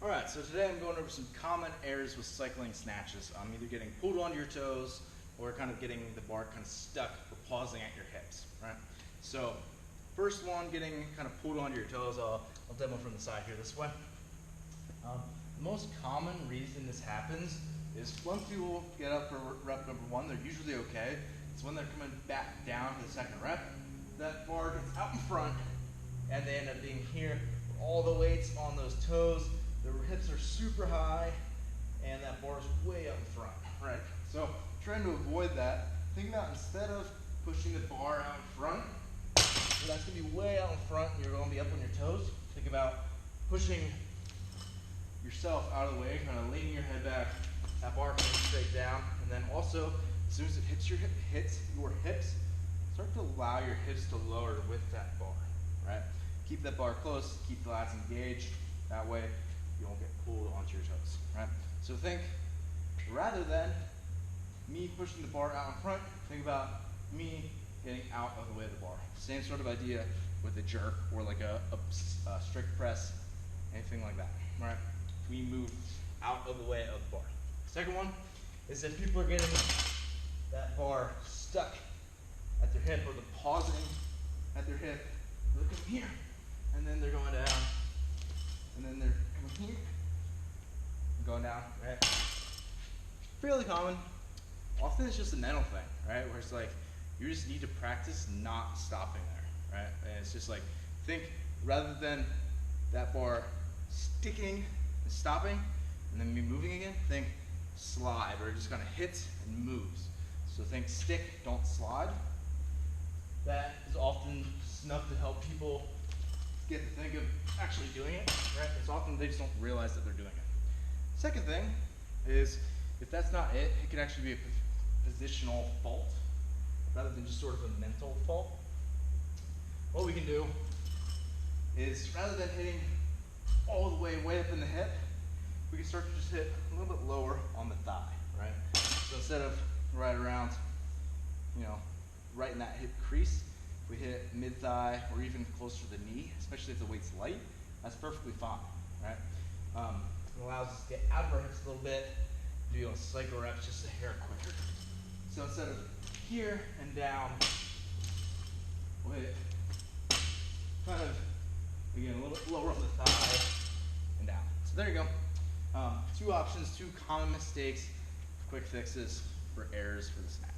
Alright, so today I'm going over some common errors with cycling snatches. Either getting pulled onto your toes or kind of getting the bar kind of stuck or pausing at your hips, right? So, first one, getting kind of pulled onto your toes. I'll demo from the side here this way. The most common reason this happens is once people get up for rep number one, they're usually okay. It's when they're coming back down to the second rep, that bar gets out in front and they end up being here. All the weight's on those toes, the hips are super high, and that bar's way up in front, right? So trying to avoid that, think about instead of pushing the bar out in front, so that's gonna be way out in front and you're gonna be up on your toes. Think about pushing yourself out of the way, kind of leaning your head back, that bar coming straight down, and then also, as soon as it hits your hips, start to allow your hips to lower with that bar, right? Keep that bar close, keep the lats engaged, that way you won't get pulled onto your toes, right? So think, rather than me pushing the bar out in front, think about me getting out of the way of the bar. Same sort of idea with a jerk or like a strict press, anything like that, right? We move out of the way of the bar. Second one is if people are getting that bar stuck at their hip or the pausing at their hip, they're coming here, and then they're going down, and then they're coming here, and going down, right? Fairly common. Often it's just a mental thing, right? Where it's like, you just need to practice not stopping there, right? And it's just like, think, rather than that bar sticking and stopping, and then me moving again, think slide, where it just kind of hits and moves. So think stick, don't slide. That is often enough to help people get to think of actually doing it, right? It's often they just don't realize that they're doing it. Second thing is, if that's not it, it could actually be a positional fault rather than just sort of a mental fault. What we can do is, rather than hitting all the way up in the hip, we can start to just hit a little bit lower on the thigh, right? So instead of right around, right in that hip crease, if we hit mid-thigh or even closer to the knee, especially if the weight's light, that's perfectly fine, right? It allows us to get out of our hips a little bit, do a cycle reps just a hair quicker. So instead of here and down, we'll hit kind of, again, a little bit lower on the thigh and down. So there you go. Two options, two common mistakes, quick fixes for errors for the snatch.